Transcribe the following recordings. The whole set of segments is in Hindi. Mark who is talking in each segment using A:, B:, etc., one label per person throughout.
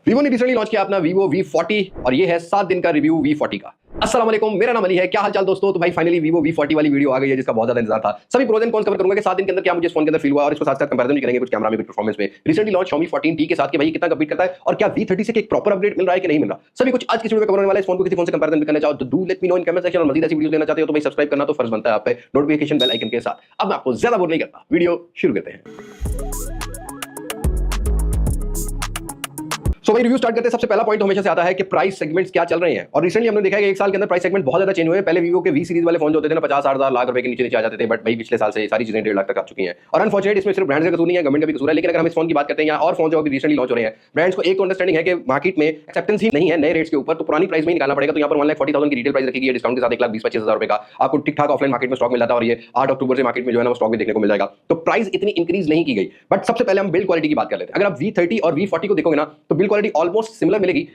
A: वीवो ने रिसेंटली लॉन्च किया अपना वीवो V40 और ये है 7 दिन का रिव्यू V40 का। अस्सलाम वालेकुम, मेरा नाम अली है। क्या हाल चाल दोस्तों। तो भाई फाइनली वीवो V40 वाली वीडियो आ गई है जिसका बहुत ज्यादा इंतजार था। सभी प्रोज एंड कॉन्स कवर करूंगा कि 7 दिन के अंदर क्या मुझे इस फोन के अंदर फील हुआ और इसको साथ साथ कंपैरिजन भी करेंगे कुछ कैमरा में, कुछ परफॉर्मेंस में। रिसेंटली लॉन्च Xiaomi 14T के साथ कि भाई कितना कम्पीट करता है और क्या V30 से एक प्रॉपर अपडेट मिल रहा है कि नहीं मिल रहा, सभी कुछ आज की वीडियो में कवर होने वाला है। इस फोन को किसी फोन से कंपैरिजन भी करना चाहो तो do let me know in comment section और मजीद ऐसी वीडियो लेना चाहते हो तो भाई सब्सक्राइब करना तो फर्ज बनता है आप पे, नोटिफिकेशन बेल आइकन के साथ। अब मैं आपको ज्यादा बोर नहीं करता, वीडियो शुरू करते हैं। सो भाई रिव्यू स्टार्ट करते हैं। सबसे पहला पॉइंट हमेशा से आता है कि प्राइस सेगमेंट्स क्या चल रहे हैं। और रिसेंटली हमने देखा है कि एक साल के अंदर प्राइस सेगमेंट बहुत ज्यादा चेंज हुए हैं। पहले वीवो के वी सीरीज वाले फोन जो होते थे ना 50-60 लाख रुपए के नीचे नीचे आ जाते थे, बट भाई पिछले साल से सारी चीजें 1.5 लाख तक आ चुकी हैं। और अनफॉर्चुनेट इसमें सिर्फ ब्रांड्स का कसूर नहीं है, गवर्नमेंट का भी कसूर है। लेकिन अगर हम इस फोन की बात करते हैं या और फोन जो अभी रिसेंटली लॉन्च हो रहे हैं, ब्रांड्स को एक तो अंडरस्टैंडिंग है कि मार्केट में एक्सेप्टेंस ही नहीं है नए रेट्स के ऊपर, तो पुरानी प्राइस में ही निकालना पड़ेगा। तो यहाँ पर 1,40,000 की रिटेल प्राइस रखी है, डिस्काउंट के साथ 1,20,000-25,000 रुपए का आपको ठीक ठाक ऑफलाइन मार्केट में स्टॉक मिल जाता है। और ये 8 अक्टूबर से मार्केट में जो है ना वो स्टॉक भी देखने को मिल जाएगा। तो प्राइस इतनी इंक्रीज नहीं की गई। बट सबसे पहले हम बिल्ड क्वालिटी की बात कर लेते हैं। अगर आप V30 और V40 को देखोगे ना तो बिल्ड क्वालिटी ऑलमोस्ट सिमिलर मिलेगी।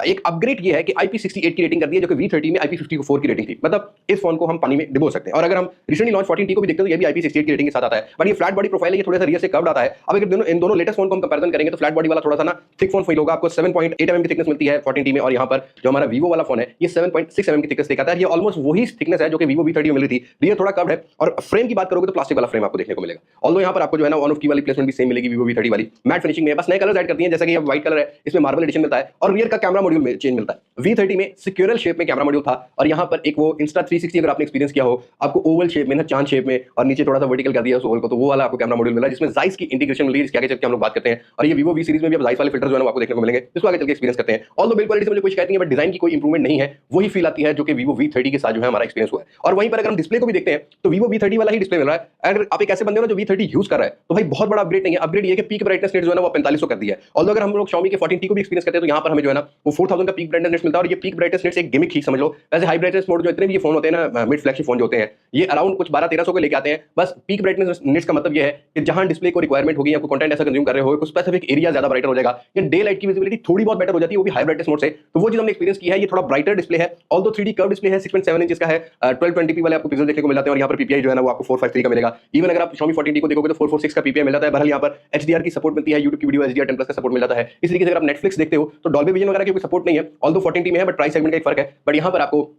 A: एक अपग्रेड ये है कि IP68 की रेटिंग कर दी है, जो कि V30 में IP54 की रेटिंग थी। मतलब इस फोन को हम पानी में डिबो सकते हैं। और अगर हम रिसेंटली लॉन्च 14T को भी देखते हैं तो ये भी IP68 की रेटिंग के साथ आता है। बट ये फ्लैट बॉडी प्रोफाइल है, ये थोड़ा सा रियर से कर्व्ड आता है। अब अगर इन दोनों लेटेस्ट फोन को हम कंपैरिजन करेंगे तो फ्लैट बॉडी वाला थोड़ा सा ना थिक फोन फील होगा। आपको 7.8 mm की थिकनेस मिलती है 14T में, और यहाँ पर जो हमारा वीवो वाला फोन है ये 7.6 mm की थिकनेस दिखाता है। ये ऑलमोस्ट वही थिकनेस है जो कि वीवो V30 में मिली थी। रियर थोड़ा कर्व्ड है और फ्रेम की बात करोगे तो प्लास्टिक वाला फ्रेम आपको देखने को मिलेगा। ऑल्दो यहाँ पर आपको जो है ना ऑन ऑफ की वाली प्लेसमेंट भी सेम मिलेगी वीवो V30 वाली। मैट फिनिशिंग में बस नए कलर ऐड करती है, जैसे कि ये व्हाइट कलर है, इसमें मार्बल एडिशन मिलता है और रियर का कैमरा मॉड्यूल में चेंज मिलता है। V30 में सिक्योरल शेप में कैमरा मॉड्यूल था और यहाँ पर एक वो इंस्टा 360 अगर आपने एक्सपीरियंस किया हो, आपको ओवल शेप में ना चांद शेप में और नीचे थोड़ा सा वर्टिकल कर दिया उस ओवल को, तो वो वाला आपको कैमरा मॉड्यूल मिला जिसमें जाइस की इंटीग्रेशन मिली है, जिसके आगे चल के हम लोग बात करते हैं। और ये वीवो V सीरीज में भी अब जाइस वाले फिल्टर जो है आपको देखने को मिलेंगे, इसको आगे चल के एक्सपीरियंस करते हैं। ऑल्दो बिल्ड क्वालिटी से मुझे कोई शिकायत नहीं है, बट डिजाइन की कोई इंप्रूवमेंट नहीं है, वही फील आती है जो कि वीवो V30 के साथ जो है हमारा एक्सपीरियंस हुआ है। और वहीं पर अगर हम डिस्प्ले को भी देखते हैं तो वीवो V30 वाला ही डिस्प्ले मिल रहा है। अगर आप एक ऐसे बंदे हो जो V30 यूज कर रहा है तो भाई बहुत बड़ा अपग्रेड नहीं है। अपग्रेड ये कि पीक ब्राइटनेस रेट जो है ना वो 4500 कर दिया है। ऑल्दो अगर हम लोग Xiaomi के 14T को भी एक्सपीरियंस करते हैं तो यहाँ पर हमें जो है ना वो 4000 का पीक ब्राइटनेस मिलता है। और ये पीक ब्राइटनेस रेट एक गिमिक ही समझ लो। वैसे हाई ब्राइटनेस मोड जो इतने भी ये फोन होते हैं ना, मिड फ्लैगशिप फोन जो होते हैं, ये अराउंड कुछ 1200-1300 को लेके आते हैं। बस पीक ब्राइटनेस नेट्स का मतलब ये है कि जहां डिस्प्ले को रिक्वायरमेंट होगी या कोई कंटेंट ऐसा कंज्यूम कर रहे हो, कुछ स्पेसिफिक एरिया ज्यादा ब्राइटर हो जाएगा या डे लाइट की विजिबिलिटी थोड़ी बहुत बेटर हो जाती है, वो भी हाई ब्राइटनेस मोड से। तो वो चीज हमने एक्सपीरियंस की है। ये थोड़ा ब्राइटर डिस्प्ले है। ऑल्दो 3D कर्व डिस्प्ले है, 6.7 इंच का है, 1220p वाले आपको पिक्सल देखने को मिल जाते हैं। और यहाँ पर PPI जो है ना वो आपको 453 का मिलेगा। इवन अगर आप Xiaomi 14T को देखोगे तो 446 का PPI मिल जाता है। बहरहाल यहाँ पर HDR की सपोर्ट मिलती है, YouTube की वीडियो HDR10+ का सपोर्ट मिल जाता है। इस तरीके से अगर आप Netflix देखते हो तो डॉल्बी विजन वगैरह की कोई सपोर्ट नहीं है, ऑल्दो 14T में है, बट प्राइस सेगमेंट का एक फर्क है। बट यहाँ पर आपको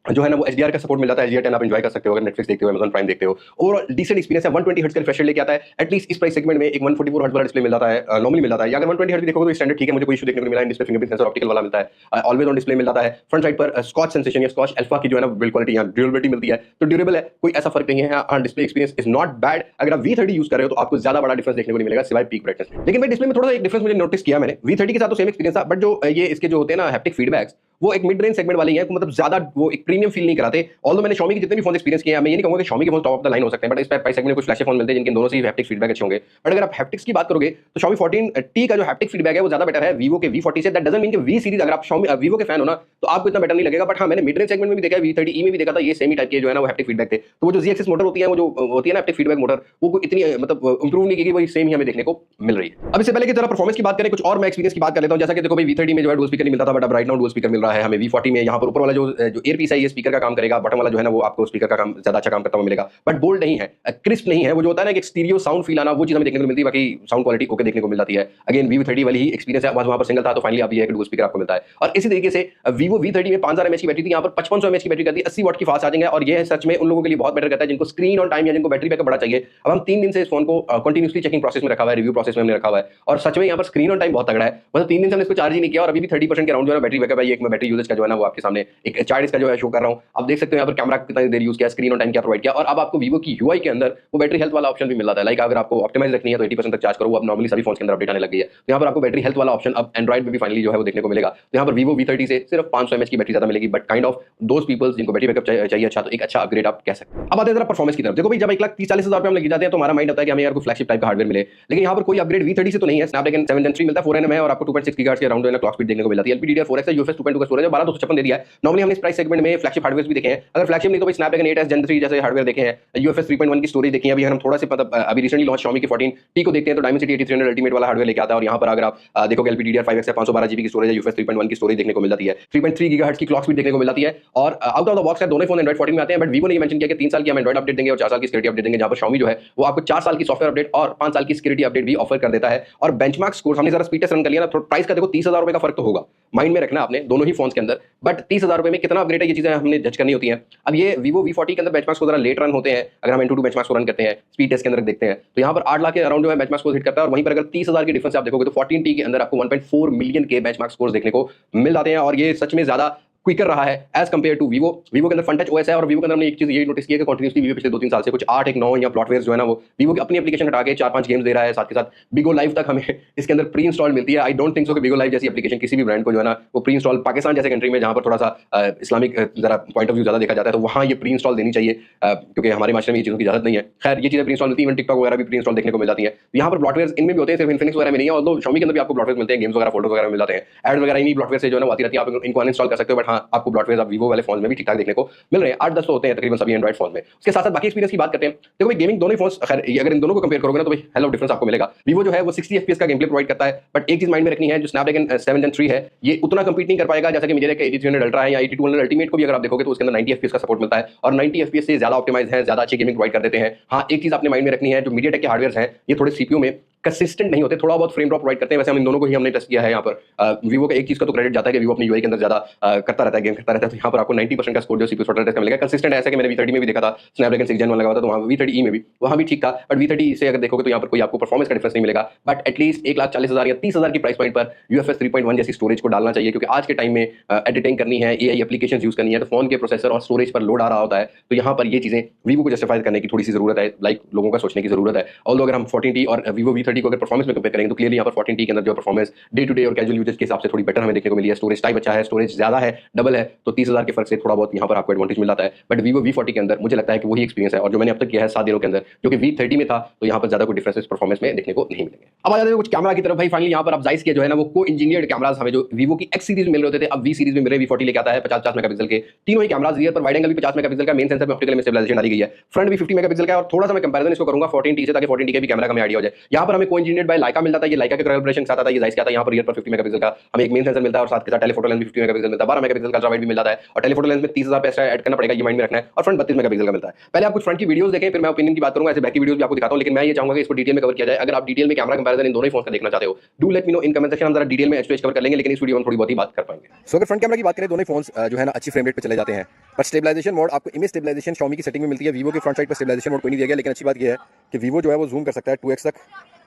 A: जो है ना वो HDR का सपोर्ट मिल जाता है। HDR10 आप एंजॉय कर सकते हो अगर Netflix देखते हो, Amazon प्राइम देखते हो। ओवरऑल डिसेंट एक्सपीरियंस है। 120 हर्ट्ज का रिफ्रेश रेट लेके आता है। एटलीस्ट इस प्राइस सेगमेंट में एक 144 हर्ट्ज वाला डिस्प्ले मिल जाता है, नॉर्मली मिल जाता है। या अगर 120 हर्ट्ज भी देखोगे तो स्टैंडर्ड ठीक है, मुझे कोई इशू देखने को नहीं मिला है। डिस्प्ले फिंगरप्रिंट सेंसर ऑप्टिकल वाला मिलता है, ऑलवेज ऑन डिस्प्ले मिल जाता है। फ्रंट साइड पर स्कॉच सेंसेशन या स्कॉच अल्फा की जो है ना बिल्ड क्वालिटी या ड्यूरेबिलिटी मिलती है, तो ड्यूरेबल है, कोई ऐसा फर्क नहीं है। Display experience is not bad. अगर आप V30 यूज कर रहे हो तो आपको ज्यादा बड़ा डिफरेंस देखने को नहीं मिलेगा सिवाय पीक ब्राइटनेस। लेकिन भाई डिस्प्ले में थोड़ा सा एक डिफरेंस मुझे नोटिस किया मैंने। V30 के साथ तो सेम एक्सपीरियंस था, बट जो ये इसके जो होते हैं ना हैप्टिक फीडबैक्स, वो एक मिड रेंज सेगमेंट वाले हैं, मतलब ज्यादा वो एक प्रीमियम फील नहीं कराते। ऑल्दो मैंने Xiaomi के जितने भी फोन एक्सपीरियंस किए हैं, मैं ये नहीं कहूंगा कि Xiaomi के phone top of the line हो सकते हैं, बट इस प्राइस सेगमेंट में कुछ फ्लैगशिप फोन मिलते हैं जिनके दोनों से हैप्टिक फीडबैक अच्छे होंगे। बट अगर आप हैप्टिक्स की बात करोगे तो Xiaomi 14T का जो हैप्टिक फीडबैक है वो ज्यादा बेटर है वीवो के V40 से। दैट डजंट मीन कि V सीरीज अगर आप Xiaomi वीवो के फैन हो ना तो आपको इतना बेटर नहीं लगेगा। बट हाँ, मैंने मिड रेंज सेगमेंट में भी देखा है, V30e में भी देखा था, ये सेम ही टाइप के जो है ना वो हैप्टिक फीडबैक थे। तो वो जो Z-एक्सिस मोटर होती है, वो जो होती है ना हैप्टिक फीडबैक मोटर, वो इतनी मतलब इंप्रूव नहीं की, वही सेम ही हमें देखने को मिल रही है। अब इससे पहले कि जरा परफॉर्मेंस की बात करें, कुछ और मैं एक्सपीरियंस की बात कर लेता हूं। जैसा कि देखो भाई V30 में जो है डुअल स्पीकर नहीं मिलता था, बट अब राइट नाउ डुअल स्पीकर मिल रहा है हमें V40 में। यहाँ पर ऊपर वाला जो एयर पीस है ये स्पीकर का काम करेगा, बटन वाला जो है ना वो आपको स्पीकर का काम ज्यादा अच्छा काम करता हुआ मिलेगा। बट बोल्ड नहीं है, क्रिस्प नहीं है, वो जो होता है ना कि स्टीरियो साउंड फील आना, वो चीज हमें देखने को मिलती है। बाकी साउंड क्वालिटी ओके देखने को मिल जाती है। अगेन V30 वाली ही एक्सपीरियंस है, वहां पर सिंगल था तो फाइनली अब ये है कि डुअल स्पीकर आपको मिलता है। और इसी तरीके से वीवो V30 में 5000 mAh की बैटरी थी, यहाँ पर 5500 mAh की बैटरी करती है, 80 वाट की फास्ट चार्जिंग है। और ये सच में उन लोगों के लिए बहुत बेटर करता है जिनको स्क्रीन ऑन टाइम या जिनको बैटरी बैकअप बड़ा चाहिए। अब हम 3 दिन से इस फोन को कंटिन्यूसली चेकिंग प्रोसेस में रखा हुआ है, रिव्यू प्रोसेस में हमने रखा हुआ है, और सच में यहाँ पर स्क्रीन ऑन टाइम बहुत तगड़ा है। मतलब 3 दिन से हमने इसको चार्ज ही नहीं किया और अभी भी 30% के अराउंड जो है बैटरी बैकअप है। एक मैं बैटरी यूजेज का जो है ना वो आपके सामने एक 40 का जो है शो कर रहा हूँ। आप देख सकते हो यहाँ पर कैमरा कितना देर यूज किया, स्क्रीन ऑन टाइम क्या प्रोवाइड किया। और अब आपको वीवो की UI के अंदर वो बैटरी हेल्थ वाला ऑप्शन भी मिल जाता है। लाइक अगर आपको ऑप्टिमाइज रखनी है तो 80% तक चार्ज करो, वो अब नॉर्मली सभी फोन के अंदर अपडेट आने लग गई है। तो यहाँ पर आपको बैटरी हेल्थ वाला ऑप्शन अब एंड्रॉइड में भी फाइनली जो है वो देखने को मिलेगा। तो यहाँ पर वीवो V30 से सिर्फ 500 mAh की बैटरी ज्यादा मिलेगी, but kind of those peoples जिनको बैटरी बैकअप चाहिए अच्छा, तो एक अच्छा अपग्रेड आप कह सकते हैं। अब आते हैं जरा परफॉर्मेंस की तरफ। देखो भाई जब 1,30,40,000 रुपए हम लेके जाते हैं तो हमारा माइंड होता है कि हमें यार कोई फ्लैगशिप टाइप का हार्डवेयर मिले। लेकिन यहाँ पर कोई अपग्रेड V30 से तो नहीं है। स्नैपड्रैगन 7 Gen 3 मिलता है, 4nm है, और आपको 2.6 GHz के अराउंड जो है क्लॉक स्पीड देखने को मिल जाती है। LPDDR4X है, UFS 2.2 का स्टोरेज है, 12 256 दे दिया है। नॉर्मली हमने इस प्राइस सेगमेंट में फ्लैगशिप हार्डवेयर भी देखे हैं, अगर फ्लैगशिप नहीं तो भाई स्नैपड्रैगन 8s Gen 3 जैसे हार्डवेयर देखे हैं, UFS 3.1 की स्टोरेज देखी है। अभी हम थोड़ा सा मतलब अभी रिसेंटली लॉन्च Xiaomi के 14T को देखते हैं तो Dimensity 8300 अल्टीमेट वाला हार्डवेयर लेके आता है, और यहाँ पर अगर आप देखोगे LPDDR5X है, 512 GB की स्टोरेज है, UFS 3.1 की स्टोरेज देखने को मिल जाती है, 3.3 GHz की क्लॉक स्पीड देखने को मिल जाती है, और आउट ऑफ द बॉक्स है दोनों फोन Android 14 में आते हैं। बट Vivo ने ये मेंशन किया कि 3 साल की हम Android अपडेट देंगे और 4 साल की सिक्योरिटी अपडेट देंगे, जहां पर Xiaomi जो है वो आपको 4 साल की सॉफ्टवेयर अपडेट और 5 साल की सिक्योरिटी अपडेट भी ऑफर कर देता है। और बेंचमार्क स्कोर हमने जरा स्पीड टेस्ट रन कर लिया ना, प्राइस का देखो 30,000 रुपए का फर्क तो होगा, माइंड में रखना आपने दोनों ही फोन्स के अंदर, बट 30,000 रुपए में कितना अपग्रेड है ये चीजें हमने जज करनी होती हैं। अब ये Vivo V40 के अंदर बेंचमार्क्स को जरा लेट रन होते हैं, अगर हम N22 बेंचमार्क्स को रन करते हैं, स्पीड टेस्ट के अंदर देखते हैं तो यहाँ पर 8 लाख के अराउंड जो है बेंचमार्क स्कोर हिट करता है, और वहीं पर अगर 30,000 की डिफरेंस आप देखोगे तो 14T के अंदर आपको 1.4 मिलियन के बेंचमार्क स्कोर देखने को मिल जाते हैं, और ये सच में ज्यादा क्विकर रहा है एज कंपेयर टू Vivo के अंदर फ्रंट टच OS है। और Vivo के अंदर हमने एक चीज ये नोटिस किया कि कंटिन्यूसली Vivo पिछले 2-3 साल से कुछ 8 एक 9 या प्लॉटवेयर जो है ना वो Vivo की अपनी एप्लीकेशन हटा के 4-5 गेम्स दे रहा है, साथ के साथ बिगो लाइव तक हमें इसके अंदर प्री इंस्टॉल मिलती है। आई डोंट थिंक सो कि बिगो लाइव जैसी एप्लीकेशन किसी भी ब्रांड को जो है ना वो प्री इंस्टॉल, पाकिस्तान जैसे कंट्री में जहां पर थोड़ा सा इस्लामिक जरा पॉइंट ऑफ व्यू ज्यादा देखा जाता है तो वहां ये प्री इंस्टॉल देनी चाहिए, क्योंकि हमारे माशरे में ये चीजों की इजाजत नहीं है। खैर ये चीजें प्री इंस्टॉल मिलती है, टिकटॉक वगैरह भी प्री इंस्टॉल देखने को मिल जाती है। यहाँ पर ब्लॉटवेयर इनमें भी होते हैं, सिर्फ इन्फिनिक्स वगैरह में नहीं है, और Xiaomi के अंदर भी आपको ब्लॉटवेयर मिलते हैं, गेम्स वगैरह फोटो वगैरह मिल जाते हैं, एड वगैरह इन्हीं ब्लॉटवेयर से जो है ना आती रहती है, आप इनको अनइंस्टॉल कर सकते हो। बट हाँ आपको ब्लॉटवेयर आप Vivo वाले फोन में भी ठीक ठाक देखने को मिल रहे हैं, 8-10 तो होते हैं तकरीबन सभी एंड्रॉइड फोन में। उसके साथ साथ बाकी एक्सपीरियंस की बात करते हैं। देखो भाई गेमिंग दोनों ही फोन्स, अगर इन दोनों को कंपेयर करोगे ना तो भाई हेलो डिफरेंस आपको मिलेगा। Vivo जो है वो 60 FPS का गेम प्ले प्रोवाइड करता है, बट एक चीज माइंड में रखनी है, जो Snapdragon 7 Gen 3 है ये उतना कंपीट नहीं कर पाएगा जैसा कि MediaTek का 8300 अल्ट्रा है या 8200 अल्टीमेट को भी अगर आप देखोगे तो उसके अंदर 90 FPS का सपोर्ट मिलता है, और 90 FPS से ज्यादा ऑप्टिमाइज है, ज्यादा अच्छी गेमिंग प्रोवाइड कर देते हैं। हाँ एक चीज आपने माइंड में रखनी है, जो MediaTek के हार्डवेयर हैं ये थोड़े CPU में कंसिस्टेंट नहीं होते, थोड़ा बहुत फ्रेम ड्रॉप प्रोवाइड करते हैं। वैसे हम इन दोनों को ही हमने टेस्ट किया है यहाँ पर। Vivo का एक चीज का तो क्रेडिट जाता है कि Vivo अपनी UI के अंदर ज्यादा करता रहता है, गेम करता रहता है, तो यहाँ पर आपको 90% का स्कोर जो CPU थ्रॉटल टेस्ट का मिलेगा। कंसिस्टेंट ऐसा कि मैंने V30 में भी देखा था, Snapdragon 6 Gen 1 लगा हुआ था तो वहाँ V30E में भी वहाँ भी ठीक था, बट V30 से अगर देखोगे तो यहाँ पर कोई आपको परफॉर्मेंस का डिफरेंस नहीं मिलेगा। बट एटलीस्ट 1,40,000 या 30,000 की प्राइस पॉइंट पर UFS 3.1 जैसी स्टोरेज को डालना चाहिए, क्योंकि आज के टाइम में एडिटिंग करनी है, AI एप्लीकेशन यूज करनी है, तो फोन के प्रोसेसर और स्टोरेज पर लोड आ रहा होता है, तो यहाँ पर ये चीजें Vivo को जस्टिफाई करने की थोड़ी सी जरूरत है, लाइक लोगों का सोचने की जरूरत है। ऑल्दो अगर हम 14T और Vivo V30 को अगर परफॉर्मेंस में कंपेयर करेंगे तो क्लियरली यहाँ पर 14T के अंदर जो परफॉर्मेंस डे टू डे और कैजुअल यूजेज के हिसाब से थोड़ी बेटर हमें देखने को मिली है। स्टोरेज टाइप अच्छा है, स्टोरेज ज्यादा है, डबल है, तो 30,000 के फर्क से थोड़ा बहुत यहाँ पर आपको एडवांटेज मिल जाता है। बट Vivo V40 के अंदर मुझे लगता है कि वही एक्सपीरियंस है, और जो मैंने अब तक किया है 7 दिनों के अंदर, क्योंकि V30 में था तो यहाँ पर ज्यादा कोई डिफरेंसेस परफॉर्मेंस में देखने को नहीं मिलेंगे। अब आ जाते हैं कुछ कैमरा की तरफ। भाई फाइनली यहाँ पर अब जाइस के जो है ना वो को इंजीनियर्ड कैमरास हमें जो Vivo की X सीरीज में मिल रहे थे, अब V सीरीज में मेरे V40 लेके आता है 50 मेगापिक्सल के तीनों ही कैमरास। रियर पर वाइड एंगल भी 50 मेगापिक्सल का, मेन सेंसर में ऑप्टिकल में स्टेबलाइजेशन डाली गई है, फ्रंट भी 50 मेगापिक्सल का। और थोड़ा सा मैं कंपैरिजन इसको करूंगा 14T से, ताकि 14T के भी कैमरा का हमें आइडिया हो जाए। यहाँ पर हमें को इंजीनियर्ड बाय लाइका मिलता है, ये लाइका के कोलैबोरेशन के साथ आता है, ये जाइस के आता है। यहाँ पर रियर पर 50 मेगापिक्सल का हमें एक मेन सेंसर मिलता है, और साथ के साथ टेलीफोटो लेंस भी 50 मेगापिक्सल मिलता है, 12 मेगापिक्सल का अल्ट्रा वाइड भी मिल जाता है, और टेलीफोटो लेंस में 30,000 पैसा ऐड करना पड़ेगा, ये माइंड में रखना है, और फ्रंट 32 मेगापिक्सल का मिलता है। पहले आप कुछ फ्रंट की वीडियोस देखें, फिर मैं ओपिनियन की बात करूंगा। ऐसे बैक की वीडियोस भी आपको दिखाता हूं, लेकिन मैं ये चाहूंगा कि इसको डिटेल में कवर किया जाए। अगर आप डिटेल में कैमरा कंपैरिजन इन दोनों ही फोन का देखना चाहते हो, do let me know in comment section, हम जरा डिटेल में एच कवर कर लेंगे, लेकिन इस वीडियो में थोड़ी बहुत ही बात कर पाएंगे। सो अगर फ्रंट कैमरा की बात करें, दोनों ही फोन्स जो है ना अच्छी फ्रेम रेट पे चले जाते हैं, बट स्टेबलाइजेशन मोड आपको इमेज स्टेबलाइजेशन Xiaomi की सेटिंग में मिलती है। Vivo के फ्रंट साइड पर स्टेबलाइजेशन मोड कोई नहीं दिया गया, लेकिन अच्छी बात यह है कि Vivo जो है वो जूम कर सकता है 2x तक,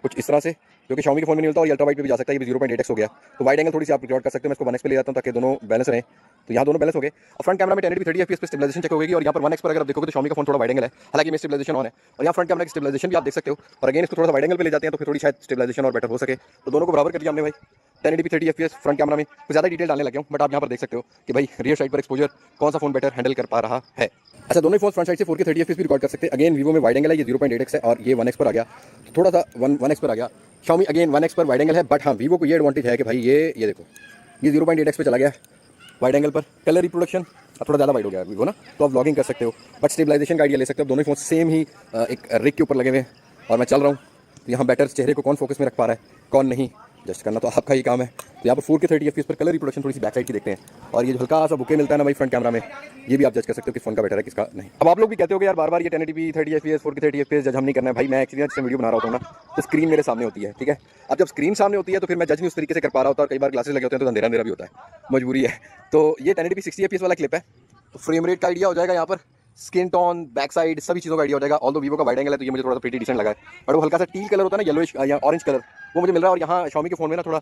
A: कुछ इस तरह से, जो कि Xiaomi के फोन में नहीं मिलता, और अल्ट्रा वाइड पे भी जा सकता है, ये 0.8x हो गया। तो वाइड एंगल थोड़ी सी आप रिकॉर्ड कर सकते हो, मैं इसको 1x पे ले जाता हूं ताकि दोनों बैलेंस रहें। तो यहाँ दोनों बैलेंस हो गए। और फ्रंट कैमरा में 1080p 30 FPS पे स्टेबलाइजेशन चेक होगी, और यहाँ पर 1x पर अगर आप देखोगे तो Xiaomi का फोन थोड़ा वाइड एंगल है, हालांकि में स्टेबलाइजेशन ऑन है, और यहाँ फ्रंट कैमरा की स्टेबलाइजेशन भी आप देख सकते हो। और अगेन इसको थोड़ा सा वाइड एंगल पे ले जाते हैं तो फिर थोड़ी शायद स्टेबलाइजेशन और बेटर हो सके, तो दोनों को बराबर कर दिया हमने भाई। 1080p 30 FPS फ्रंट कैमरा में कुछ ज़्यादा डिटेल डालने लगे हूँ, बट आप यहाँ पर देख सकते हो कि भाई रियर साइड पर एक्सपोजर कौन सा फोन बेटर हैंडल कर पा रहा है। अच्छा, दोनों फोन फ्रंट साइड से 4K 30 FPS भी रिकॉर्ड कर सकते हैं। अगेन Vivo में वाइड एंगल है, ये 0.8x है, और ये 1x पर आ गया, तो थोड़ा सा 1x पर आ गया। Xiaomi अगेन 1x पर वाइड एंगल है, बट हाँ Vivo को ये एडवांटेज है कि भाई ये देखो, ये 0.8x पे चला गया वाइड एंगल पर। कलर रिप्रोडक्शन अब थोड़ा ज़्यादा वाइड हो गया Vivo ना, तो आप व्लॉगिंग कर सकते हो, बट स्टेबलाइजेशन का आइडिया ले सकते हो। दोनों फोन सेम ही एक रिग के ऊपर लगे हुए हैं, और मैं चल रहा हूँ, तो यहाँ बेटर चेहरे को कौन फोकस में रख पा रहा है, कौन नहीं, जस्ट करना तो आपका ही काम है। तो यहाँ पर 4K 30 FPS पर कलर रिप्रोडक्शन थोड़ी सी बैक साइड की देखते हैं, और ये जो हल्का सा बुके मिलता है ना भाई फ्रंट कैमरा में, ये भी आप जज कर सकते हो कि फोन का बेटर है किसका नहीं। अब आप लोग भी कहते हो कि यार बार बार ये 1080p 30 FPS 4K 30 FPS जज हम नहीं करना है। भाई मैं एक्चुअली से वीडियो बना रहा होता हूँ ना, तो स्क्रीन मेरे सामने होती है, ठीक है। अब जब स्क्रीन सामने होती है तो फिर मैं जज नहीं उस तरीके से कर पा रहा होता, और कई बार ग्लासेस लगे होते हैं तो अंधेरा अंधेरा भी होता है, मजबूरी है। तो ये 1080p 60 FPS वाला क्लिप है, तो फ्रेम रेट का आइडिया हो जाएगा, यहाँ पर स्किन टोन, बैक साइड, सभी चीज़ों का आइडिया हो जाएगा। ऑल्दो Vivo का वाइड एंगल है तो ये मुझे थोड़ा सा प्रीटी डिसेंट लगा है, बट वो हल्का सा टील कलर होता है ना, येलोइश या ऑरेंज कलर, वो मुझे मिल रहा है। और यहाँ Xiaomi के फोन में ना थोड़ा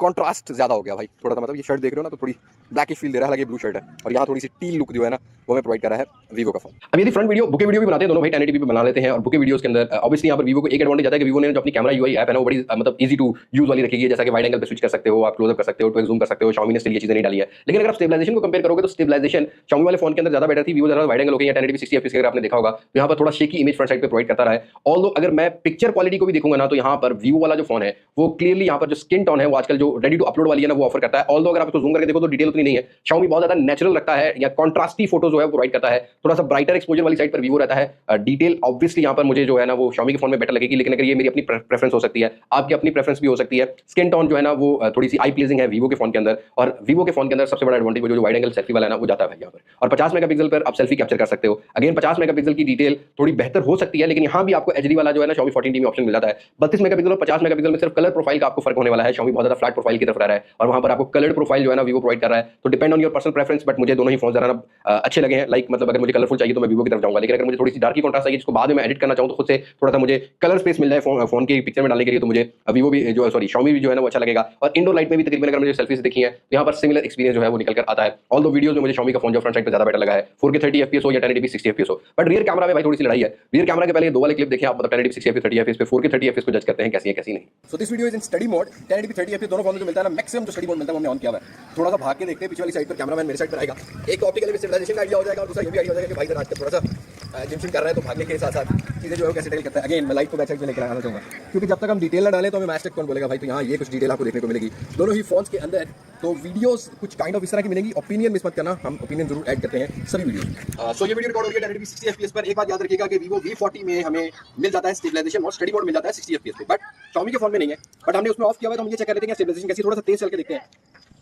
A: कॉन्ट्रास्ट ज़्यादा हो गया भाई, थोड़ा सा मतलब ये शर्ट देख रहे हो ना तो थोड़ी ब्लैकिश फील दे रहा है, हालांकि ब्लू शर्ट है, और यहाँ थोड़ी सी टील लुक जो है ना वो हमें प्रोवाइड कर रहा है Vivo का फोन। अब यदि फ्रंट वीडियो बुके वीडियो भी बनाते हैं दोनों भाई 1080p पे बना लेते हैं, और बुके वीडियोस के अंदर ऑब्वियसली यहाँ पर Vivo को एक एडवांटेज आता है कि Vivo ने जो अपनी कैमरा UI ऐप है ना वो बड़ी मतलब ईजी टू यूज वाली रखी है, जैसा कि वाइड एंगल पे स्विच कर सकते हो, आप क्लोजअप कर सकते हो, 2x जूम कर सकते हो। Xiaomi ने स्टिल ये चीजें नहीं डाली है, लेकिन अगर आप स्टेबलाइजेशन को कंपेयर करोगे तो स्टेबलाइजेशन Xiaomi वाले फोन के अंदर ज्यादा बेटर थी। Vivo ज्यादा वाइड एंगल हो गया, या 1080p 60 FPS अगर आपने देखा होगा तो यहाँ पर थोड़ा शेकी इमेज फ्रंट साइड पे प्रोवाइड करता रहा है। ऑल्दो अगर मैं पिक्चर क्वालिटी को भी देखूंगा ना तो यहाँ पर Vivo वाला जो फोन है वो क्लियरली यहाँ पर जो स्किन टोन है वो आजकल जो रेडी टू अपलोड वाली है ना वो ऑफर करता है। ऑल्दो अगर आप इसको जूम करके देखो तो डिटेल उतनी नहीं है। Xiaomi बहुत ज्यादा नेचुरल रखता है या कॉन्ट्रास्टी फोटो जो है प्रोवाइड करता है। थोड़ा सा ब्राइटर एक्सपोजर वाली साइड पर Vivo रहता है। डिटेल ऑब्वियसली यहाँ पर मुझे जो है ना वो Xiaomi के फोन में बेटर लगेगी, लेकिन अगर ये मेरी अपनी प्रेफरेंस हो सकती है, आपकी अपनी प्रेफरेंस भी हो सकती है। स्किन टोन जो है ना वो थोड़ी सी आई प्लीजिंग है Vivo के फोन के अंदर, और Vivo के फोन के अंदर सबसे बड़ा एडवांटेज जो वाइड एंगल सेल्फी वाला है ना वो जाता है यहाँ पर, और 50 मेगापिक्सल पर आप सेल्फी कैप्चर कर सकते हो। अगेन 50 मेगापिक्सल की डिटेल थोड़ी बेहतर हो सकती है, लेकिन यहाँ भी आपको HD वाला जो है ना Xiaomi 14T में ऑप्शन मिल जाता है। 32 मेगापिक्सल और 50 मेगापिक्सल में सिर्फ कलर प्रोफाइल का आपको फर्क होने वाला है। Xiaomi बहुत ज्यादा फ्लैट प्रोफाइल की तरफ रह रहा है, और वहां पर आपको कलर्ड प्रोफाइल जो है ना Vivo प्रोवाइड कर रहा है। तो depend on your personal preference, but मुझे दोनों ही फोन जरा ना अच्छे लगे हैं। लाइक मतलब अगर मुझे कलरफुल चाहिए तो मैं Vivo की तरफ जाऊंगा, लेकिन अगर मुझे थोड़ी सी डार्क कॉन्ट्रास्ट चाहिए जिसको बाद में मैं एडिट करना चाहूं तो खुद से थोड़ा सा मुझे कलर स्पेस मिल जाए फोन की पिक्चर में डालने के लिए, तो मुझे Vivo भी जो Xiaomi भी जो है ना वो अच्छा लगेगा। और इंडोर लाइट में भी तकरीबन अगर मुझे सेल्फीज देखी है तो यहाँ पर सिमिलर एक्सपीरियंस जो है वो निकल कर आता है। ऑल्दो वीडियोस में मुझे Xiaomi का फोन जो फ्रंट साइड पे ज्यादा बेटर लगा है, 4K 30 FPS हो या 1080p 60 FPS हो। बट रियर कैमरा में भाई थोड़ी सी लड़ाई है। रियर कैमरा के पहले दो वाले क्लिप देखें आप, मतलब 1080p 60 FPS 30 FPS पे 4K 30 FPS को जज करते हैं कैसी है कैसी नहीं।
B: So this video is in study mode. 1080p 30 FPS दोनों फोन में जो मिलता है ना, मैक्सिमम जो स्टडी मोड मिलता है वो हमने ऑन किया हुआ है। थोड़ा सा भाग के देखते हैं, पीछे वाली साइड पर कैमरामैन मेरे साइड पर आएगा। एक ऑप्टिकल स्टेबलाइजेशन का आइडिया हो जाएगा, और दूसरा ये भी आइडिया हो जाएगा कि भाई आज थोड़ा सा जिम कर रहा है तो भागने के साथ साथ चीजें जो है कैसे टैकल करता है। अगेन मैं लाइट को बैक साइड में लेकर आना चाहूंगा, क्योंकि जब तक हम डिटेल ना डालें तो हमें मैच टेक कौन बोलेगा भाई। तो यहाँ ये कुछ डिटेल आपको देखने को मिलेगी दोनों ही फोन्स के अंदर। तो वीडियोस कुछ काइंड ऑफ इस तरह की मिलेंगी। ओपिनियन मिस मत करना, हम ओपिनियन जरूर ऐड करते हैं सभी वीडियो। सो ये वीडियो रिकॉर्ड हो रही है 1080p 60 FPS पर। एक बात याद रखिएगा कि Vivo V40 में हमें मिल जाता है स्टेबलाइजेशन और स्टडी मोड मिल जाता है 60 FPS पे, बट Xiaomi के फोन में नहीं है। बट हमने उसमें ऑफ किया हुआ है, तो हम ये चेक कर लेते हैं स्टेबलाइजेशन कैसी, थोड़ा सा तेज चल के देखते हैं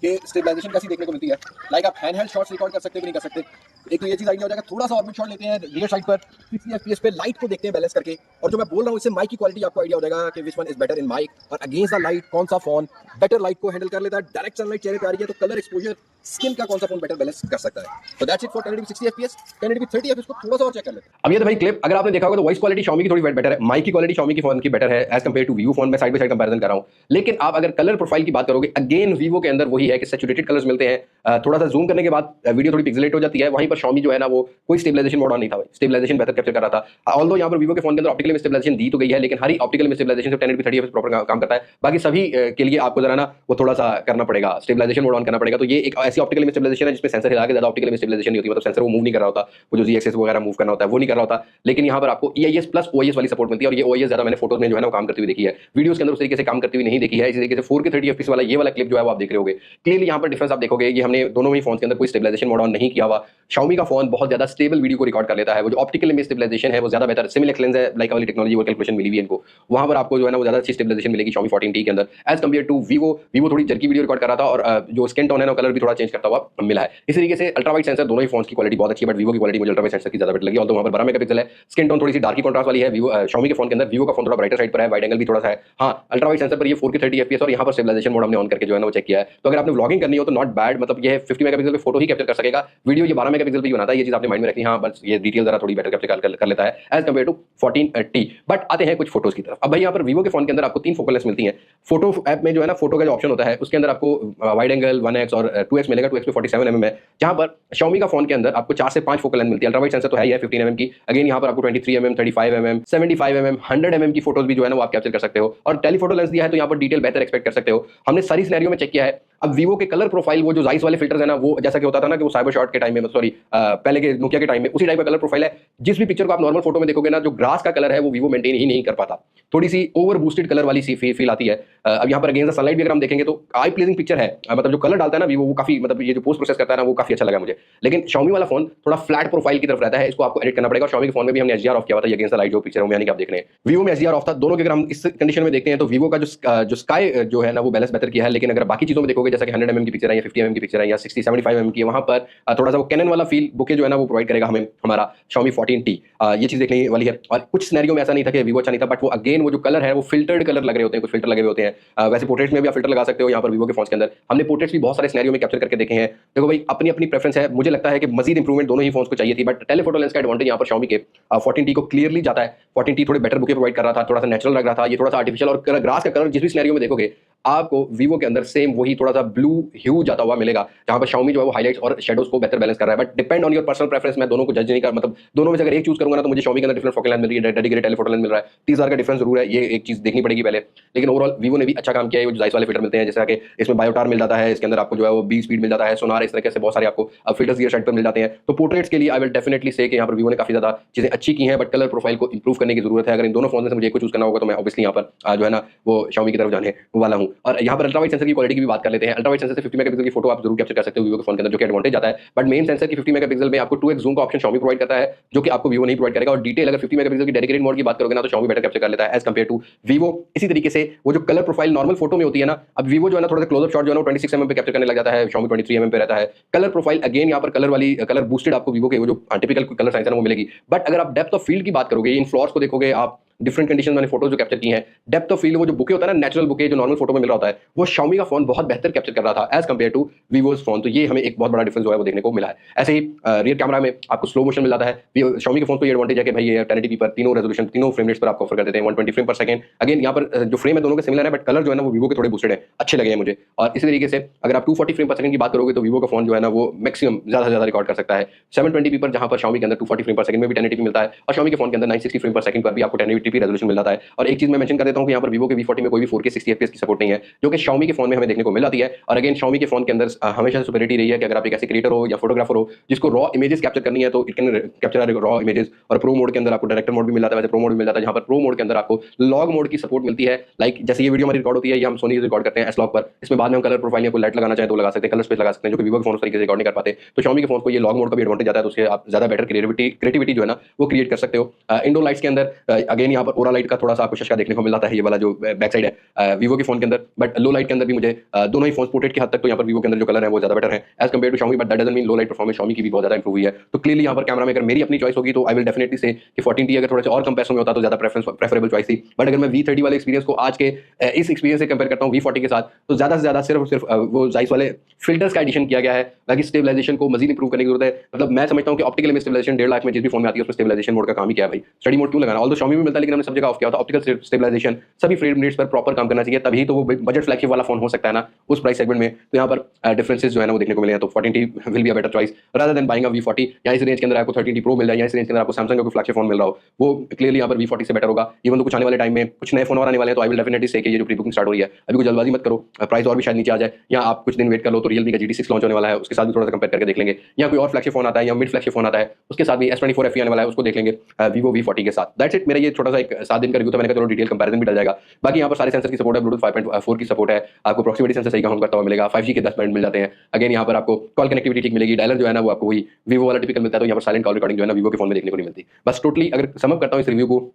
B: कि स्टेबलाइजेशन कैसी देखने को मिलती है। लाइक आप हैंड शॉट्स रिकॉर्ड कर सकते हैं कि नहीं कर सकते। एक तो ये चीज आइडिया हो जाएगा। थोड़ा सा ऑर्बिट शॉट लेते हैं रियर साइड पर 60 FPS पे, लाइट को देखते हैं बैलेंस करके। और जो मैं बोल रहा हूँ इससे माइक की क्वालिटी आपको आइडिया हो जाएगा कि which one is better in mic और अगेंस्ट द लाइट कौन सा फोन बेटर लाइट को हैंडल कर लेता है। डायरेक्ट सनलाइट चेहरे पे आ रही है तो कलर एक्सपोजर स्किन का कौन सा फोन बेटर बैलेंस कर सकता है। तो that's it for 1080p 60 FPS। 1080p 30 FPS को थोड़ा सा और चेक कर लेते हैं।
A: अब ये तो भाई क्लिप अगर आपने देखा होगा तो वॉइस क्वालिटी Xiaomi की थोड़ी बेटर है, माइक की क्वालिटी Xiaomi की फोन की बेटर है as compare to Vivo phone में साइड बाय साइड कंपैरिजन कर रहा हूं। लेकिन आप अगर कलर प्रोफाइल की बात करोगे, अगेन Vivo के अंदर वही है कि सैचुरेटेड कलर्स मिलते हैं। थोड़ा सा जूम करने के बाद वीडियो थोड़ी पिक्सेलेट हो जाती है। वहीं पर Xiaomi जो है ना वो कोई स्टेबलाइजेशन मोड ऑन नहीं था भाई, स्टेबलाइजेशन बेहतर कैप्चर कर रहा था। ऑल्दो यहाँ पर Vivo के फोन के अंदर ऑप्टिकल स्टेबलाइजेशन दी तो गई है, लेकिन हर ऑप्टिकल स्टेबलाइजेशन से 1080p 30 FPS प्रॉपर काम करता है। बाकी सभी के लिए आपको जरा ना वो थोड़ा सा करना पड़ेगा, स्टेबलाइजेशन मोड ऑन करना पड़ेगा। तो ये एक ऐसी ऑप्टिकल स्टेबलाइजेशन है जिसमें सेंसर हिला के ज्यादा ऑप्टिकल स्टेबलाइजेशन नहीं होती, मतलब सेंसर वो मूव नहीं कर रहा होता, वो जो Z-एक्सिस वगैरह मूव करना होता है वो नहीं कर रहा होता। लेकिन यहाँ पर आपको EIS प्लस OIS वाली सपोर्ट मिलती है, और ये OIS ज्यादा मैंने फोटोज में जो है ना काम करती हुई देखी है, वीडियोस के अंदर उस तरीके से काम करती हुई नहीं देखी है। इसी तरीके से 4K 30 FPS वाला ये वाला क्लिप जो है वो आप देख रहे होगे क्लियरली। यहाँ पर डिफरेंस आप देखोगे, ये हमने दोनों ही फोन के अंदर कोई स्टेबलाइजेशन मोड ऑन नहीं किया हुआ। Xiaomi का फोन बहुत ज्यादा स्टेबल वीडियो को रिकॉर्ड कर लेता है, वो जो ऑप्टिकल इमेज स्टेबलाइजेशन है वो ज्यादा बेहतर सिमिलर लेंस है, लाइक वाली टेक्नोलॉजी और कैलकुलेशन मिली हुई है इनको। वहां पर आपको जो है ना वो ज्यादा अच्छी स्टेबलाइजेशन मिलेगी Xiaomi 14T के अंदर एज कंपेयर टू Vivo। थोड़ी जर्की वीडियो रिकॉर्ड कर रहा था, और जो स्किन टोन है ना कलर भी थोड़ा चेंज करता हुआ मिला है। इस तरीके से अल्ट्रा वाइड सेंसर दोनों ही फोन की क्वालिटी बहुत अच्छी है, बट Vivo की क्वालिटी मुझे अल्ट्रा वाइड सेंसर की ज्यादा बेटर लगी। और वहां पर 12 मेगापिक्सल है, स्किन टोन थोड़ी सी डार्क कॉन्ट्रास्ट वाली है Xiaomi के फोन के अंदर। Vivo का फोन थोड़ा ब्राइटर साइड पर है, वाइड एंगल भी थोड़ा सा है। हाँ, अल्ट्रा वाइड सेंसर पर ये 4K 30 FPS और यहाँ पर स्टेबलाइजेशन मोड हमने ऑन करके जो है ना वो चेक किया है। तो अगर आपने व्लॉगिंग करनी हो तो नॉट बैड, मतलब ये 50 मेगापिक्सल पे फोटो ही कैप्चर कर सकेगा, वीडियो ये 12 मेगापिक्सल पे बनाता है। ये चीज आपने माइंड में रखनी है। हाँ, बस ये डिटेल जरा थोड़ी बेटर कैप्चर कर लेता है as compare to 14T। But आते हैं कुछ फोटोज की तरफ। अब भाई यहाँ पर Vivo के फोन के अंदर आपको 3 फोकल लेंस मिलती हैं। फोटो ऐप में जो है ना फोटो का जो ऑप्शन होता है उसके अंदर आपको वाइड एंगल 1x और 2x मिलेगा। 2x पे 47mm है, जहां पर Xiaomi का फोन के अंदर आपको 4 से 5 फोकल लेंथ मिलती है। अल्ट्रा वाइड सेंसर तो है ही है 15mm की। अगेन यहाँ पर आपको 23mm 35mm 75mm 100mm की फोटोज भी जो है ना वो आप कैप्चर कर सकते हो, और टेलीफोटो लेंस दिया है तो यहाँ पर डिटेल बेहतर एक्सपेक्ट कर सकते हो। हमने सारी सिनेरियो में चेक किया है। अब Vivo के कलर प्रोफाइल वो जो जाइस वाले फिल्टर्स है ना, वो जैसा कि होता था ना कि वो साइबर शॉट के टाइम में, सॉरी पहले के नोकिया के टाइम में, उसी टाइप का कलर प्रोफाइल है। जिस भी पिक्चर को आप नॉर्मल फोटो में देखोगे ना, जो ग्रास का कलर है वो Vivo मेंटेन ही नहीं कर पाता, थोड़ी सी ओवर बूस्टेड कलर वाली सी फील आती है। अब यहाँ पर अगेंस्ट द सनलाइट भी अगर हम देखेंगे तो आई प्लीजिंग पिक्चर है, मतलब जो कलर डालता है ना Vivo वो काफी, मतलब ये जो पोस्ट प्रोसेस करता है ना वो काफी अच्छा लगा मुझे। लेकिन Xiaomi वाला फोन थोड़ा फ्लैट प्रोफाइल की तरफ रहता है, इसको आपको एडिट करना पड़ेगा। Xiaomi के फोन में भी हमने HDR ऑफ किया हुआ था, अगेंस्ट द लाइट जो पिक्चर है यानी कि आप देख रहे हैं Vivo में HDR ऑफ था। दोनों के अगर हम इस कंडीशन में देखते हैं तो Vivo का जो स्काई जो है ना वो बैलेंस बेहतर किया है। लेकिन अगर बाकी चीजों में देखोगे, जैसे कि 100mm की पिक्चर है या 50mm की पिक्चर है या 60-75mm की, वहां पर थोड़ा सा वो कैनन वाला फील बुके जो है ना वो प्रोवाइड करेगा हमें हमारा Xiaomi 14T। ये चीज देखने वाली है। और कुछ सिनेरियो में ऐसा नहीं था कि Vivo अच्छा नहीं था, बट वो अगेन वो जो कलर है वो फिल्टर्ड कलर लग रहे होते हैं, कुछ फिल्टर लगे हुए होते हैं। वैसे पोर्ट्रेट्स में भी आप फिल्टर लगा सकते हो यहाँ पर Vivo के फोन के अंदर। हमने पोर्ट्रेट्स भी बहुत सारे सिनेरियो में कैप्चर करके देखे हैं। देखो भाई, अपनी अपनी प्रेफरेंस है। मुझे लगता है कि मजीद इंप्रूवमेंट दोनों ही फोन को चाहिए थी, बट टेलीफोटो लेंस का एडवांटेज यहाँ पर Xiaomi के 14T को क्लियरली जाता है। 14T थोड़े बेटर बुके प्रोवाइड कर रहा था, थोड़ा सा नेचुरल लग रहा था, ये थोड़ा सा आर्टिफिशियल। और ग्रास का कलर जिस भी सिनेरियो में देखोगे आपको Vivo के अंदर सेम वही थोड़ा सा ब्लू ह्यू जाता हुआ मिलेगा, जहां पर Xiaomi जो है वो हाइलाइट्स और शेडोज को बेहतर बैलेंस कर रहा है। But depend on your personal preference, मैं दोनों को जज नहीं कर, मतलब दोनों में से अगर एक चूज करूंगा ना तो मुझे Xiaomi के अंदर डिफरेंट फोकल लेंथ मिल रही है, डेडिकेटेड टेलीफोटो लेंथ मिल रहा है, 30,000 का डिफरेंस जरूर है, ये एक चीज देखनी पड़ेगी पहले। लेकिन ओवरऑल Vivo ने भी अच्छा काम किया है, वो जाइस वाले फिल्टर मिलते हैं, जैसा कि इसमें बायोटार मिल जाता है, इसके अंदर आपको जो है वो बी स्पीड मिल जाता है, सोनार, इस तरह से बहुत सारे आपको फिल्टर्स गियर साइड पर मिल जाते हैं। तो पोर्ट्रेट्स के लिए आई विल डेफिनेटली से कि यहाँ पर Vivo ने काफी ज्यादा चीजें अच्छी की हैं, बट कलर प्रोफाइल को इंप्रूव करने की जरूरत है। अगर इन दोनों फोन में से मुझे एक को चूज करना होगा तो मैं ऑब्वियसली यहाँ पर जो है ना वो Xiaomi की तरफ जाने वाला हूँ। और यहाँ पर अल्ट्रा वाइड सेंसर की क्वालिटी की भी बात कर लेते हैं। अल्ट्रा वाइड सेंसर से 50 मेगापिक्सल की फोटो आप जरूर कैप्चर कर सकते हो Vivo के फोन के अंदर, जो कि एडवांटेज आता है। बट मेन सेंसर की 50 मेगापिक्सल में आपको 2x जूम का ऑप्शन Xiaomi प्रोवाइड करता है, जो कि आपको Vivo नहीं प्रोवाइड करेगा। और डिटेल अगर 50 मेगापिक्सल की डेडिकेटेड मोड की बात करोगे ना तो Xiaomi बेटर कैप्चर कर लेता है एज कंपेयर टू Vivo। इसी तरीके से वो जो कलर प्रोफाइल नॉर्मल फोटो में होती है ना, अब Vivo जो है ना थोड़ा सा क्लोजअप शॉट जो है ना 26 mm पे कैप्चर करने लग जाता है, Xiaomi 23 mm पे रहता है। कलर प्रोफाइल अगेन यहाँ पर कलर वाली कलर बूस्टेड आपको Vivo के वो जो टिपिकल कलर साइंस है वो मिलेगी। बट अगर आप डेप्थ ऑफ फील्ड की बात करोगे, इन फ्लोर्स को देखोगे आप, डिफरेंट कंडीशन मैंने फोटो जो कैप्चर की हैं, डेप्थ ऑफ फील्ड वो जो बुके होता है ना, नेचुरल बुके जो नॉर्मल फोटो में मिल रहा होता है, वो Xiaomi का फोन बहुत बेहतर कैप्चर कर रहा था as compare to Vivo's phone. तो ये हमें एक बहुत बड़ा डिफरेंस जो है वो देखने को मिला है। ऐसे ही रियर कैमरा में आपको स्लो मोशन मिल जाता है। Xiaomi के फोन को ये एडवांटेज है कि भाई ये 1080p पर तीनों रेजोल्यूशन तीनों फ्रेम रेट्स पर आपको ऑफर कर देते हैं 120 फ्रेम पर सेकंड। अगेन यहाँ पर जो फ्रेम है दोनों के सिमिलर है, बट कलर जो है ना वो Vivo के थोड़े बूस्टेड है, अच्छे लगे हैं मुझे। और इसी तरीके से अगर आप 240 फ्रेम पर सेकंड की बात करोगे तो Vivo का फोन जो है ना वो मैक्सिमम ज्यादा से ज्यादा रिकॉर्ड कर सकता है 720p पर, जहां पर Xiaomi के अंदर 240 फ्रेम पर सेकंड में भी 1080p मिलता है, और Xiaomi के फोन के अंदर 960 फ्रेम पर सेकंड पर भी आपको 1080p रेजोल्यूशन मिल जाता है। और एक चीज मैं मेंशन कर देता हूं कि यहाँ पर Vivo के V40 में कोई भी 4K 60 fps की सपोर्ट नहीं है, जो कि Xiaomi के फोन में हमें देखने को मिल जाती है। और अगेन Xiaomi के फोन के अंदर हमेशा सुपीरियरिटी रही है कि अगर आप एक ऐसे क्रिएटर हो या फोटोग्राफर हो जिसको रॉ इमेजेस कैप्चर करनी है तो it can capture raw images. और प्रो मोड के अंदर आपको डायरेक्टर मोड भी मिल जाता है, वैसे प्रो मोड भी मिल जाता है, जहां पर प्रो मोड के अंदर आपको लॉग मोड की सपोर्ट मिलती है। लाइक जैसे ये वीडियो हमारी रिकॉर्ड होती है, ये हम सोनी रिकॉर्ड करते हैं एस लॉग पर, इसमें बाद में हम कलर प्रोफाइल या कोई लाइट लगाना चाहे तो लगा सकते हैं, कलर स्पेस लगा सकते हैं, जो कि Vivo के फोन उस तरीके से रिकॉर्ड नहीं कर पाते। तो Xiaomi के फोन को ये लॉग मोड का भी एडवांटेज आता है, तो उसके आप ज्यादा बेटर क्रिएटिविटी जो है ना वो क्रिएट कर सकते हो। इंडोर लाइट्स के अंदर अगेन यहाँ पर ओरा लाइट का थोड़ा सा आपको शशका देखने को मिल जाता है, ये वाला जो बैक साइड है Vivo के फोन के अंदर। बट लो लाइट के अंदर भी मुझे दोनों ही फोन पोर्ट्रेट की हद तक तो यहाँ पर Vivo के अंदर जो कलर है वो ज्यादा बेटर है as compare to Xiaomi। But that doesn't mean low light performance Xiaomi की भी बहुत ज्यादा इंप्रूव हुई है। तो क्लियरली यहाँ पर कैमरा में अगर मेरी अपनी चॉइस होगी तो आई विल डेफिनेटली से कि 14T अगर थोड़ा सा और कम पैसों में होता तो ज्यादा प्रेफरेबल चॉइस थी। बट अगर मैं V30 वाले एक्सपीरियंस को आज के इस एक्सपीरियंस से कंपेयर करता हूँ V40 के साथ, तो ज्यादा से ज्यादा सिर्फ वो जाइस वाले फिल्टर्स का एडिशन किया गया है, बाकी स्टेबलाइजेशन को मजीद इंप्रूव करने की जरूरत है। मतलब मैं समझता हूँ कि ऑप्टिकल इमेज स्टेबलाइजेशन 1.5 लाख में जिस भी फोन में आती है उसमें स्टेबलाइजेशन मोड का काम ही किया है भाई। स्टडी मोड क्यों लगाना, ऑल्दो Xiaomi में मिलता है लेकिन हमने सब जगह ऑफ किया था। ऑप्टिकल स्टेबलाइजेशन सभी फ्रेम रेट्स पर प्रॉपर काम करना चाहिए, तभी तो वो बजट फ्लैगशिप वाला फोन हो सकता है ना उस प्राइस सेगमेंट में। तो यहाँ पर डिफरेंसेस जो है ना वो देखने को मिले हैं। तो 14T will be a better choice rather than buying a V40। या इस रेंज के अंदर आपको 13T Pro मिल जाए, या इस रेंज के अंदर आपको Samsung का कोई फ्लैगशिप फोन मिल रहा हो, वो क्लियरली यहाँ पर V40 से बेटर होगा। इवन तो कुछ आने वाले टाइम में कुछ नए फोन और आने वाले हैं, तो आई विल डेफिनेटली से कि ये जो प्री बुकिंग स्टार्ट हो रही है अभी कुछ जल्दबाजी मत करो, प्राइस और भी शायद नीचे आ जाए, या आप कुछ दिन वेट कर लो तो Realme का GT6 लॉन्च होने वाला है, उसके साथ भी थोड़ा सा कंपेयर करके देख लेंगे। या कोई और फ्लैगशिप फोन आता है या मिड फ्लैगशिप फोन आता है उसके साथ भी S24 FE आने वाला है, उसको देख लेंगे Vivo V40 के साथ। दैट्स इट, मेरा ये छोटा सा एक 7 दिन का रिव्यू था, मैंने कहा चलो डिटेल कंपैरिजन भी डल जाएगा। बाकी यहाँ पर सारे सेंसर की सपोर्ट है, ब्लूटूथ 5.4 की सपोर्ट है, आपको प्रॉक्सिमिटी सेंसर सही काम करता हुआ मिलेगा, 5G के 10 बैंड मिल जाते हैं। अगेन यहाँ पर आपको कॉल कनेक्टिविटी ठीक मिलेगी, डायलर जो है ना वो आपको वही Vivo वाला टिपिकल मिलता है, तो यहाँ पर साइलेंट कॉल रिकॉर्डिंग जो है ना Vivo के फोन में देखने को नहीं मिलती। बस टोटली अगर समअप करता हूँ इस रिव्यू को,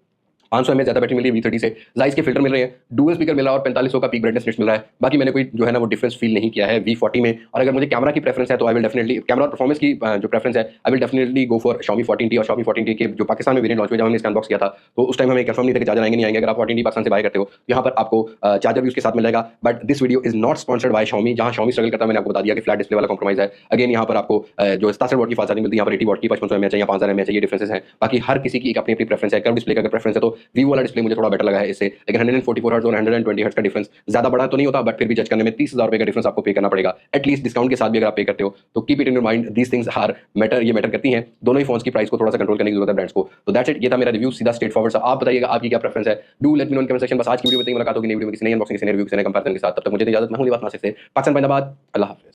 A: 500 mAh ज्यादा बैटरी मिल रही है V30 से, जाइस के फिल्टर मिल रहे हैं, डुअल स्पीकर मिल रहा है और 4500 का पीक ब्राइटनेस निट्स मिल रहा है। बाकी मैंने कोई जो है ना वो डिफरेंस फील नहीं किया है V40 में। और अगर मुझे कैमरा की प्रेफरेंस है तो आई विल डेफिनेटली कैमरा और परफॉर्मेंस की जो प्रेफरेंस है I will definitely go for Xiaomi 14T। और Xiaomi 14T के जो पाकिस्तान में वेरिएंट लॉन्च हुए जब हमने इसका अनबॉक्स किया था तो उस टाइम हमें कंफर्म नहीं था कि चार्जर आएंगे नहीं आएंगे। अगर आप 14T पाकिस्तान से बाय करते हो यहाँ पर आपको चार्जर भी उसके साथ मिल जाएगा। But this video is not sponsored by Xiaomi, जहां Xiaomi स्ट्रगल करता है मैंने आपको बता दिया कि फ्लैट डिस्प्ले वाला कॉम्प्रोमाइज है। अगेन यहाँ पर आपको जो 67 वॉट की फास्ट चार्जिंग मिलती है, यहाँ पर 80 वॉट की 5500 mAh या 5000 mAh, ये डिफरेंसेस हैं। बाकी हर किसी की एक अपनी अपनी प्रेफरेंस है। कर्व डिस्प्ले का अगर प्रेफरेंस है तो Vivo वाला डिस्प्ले मुझे थोड़ा बेटर लगा है इससे, लेकिन 144 हर्ट्ज और 120 हर्ट्ज का डिफरेंस ज्यादा बड़ा तो नहीं होता, बट फिर भी जज करने में 30,000 रुपए का डिफरेंस आपको पे करना पड़ेगा एटलीस्ट डिस्काउंट के साथ भी अगर आप पे करते हो तो keep it in your mind, these things are matter, ये मैटर करती हैं। दोनों ही फोन्स की प्राइस को थोड़ा सा कंट्रोल करने की जरूरत है ब्रांड्स को। तो दैट्स इट, ये था मेरा रिव्यू, सीधा स्ट्रेट फॉरवर्ड सा। आप बताइएगा आपकी क्या प्रेफरेंस है, do let me know in comment section. बस आज की वीडियो में मुलाकात होगी नई वीडियो में किसी नई अनबॉक्सिंग किसी नई रिव्यू किसी नए कंपैरिजन के साथ। तब तक मुझे इजाजत, मैं हूं लिबास नासिर से पाकिस्तान, अल्लाह हाफिज़।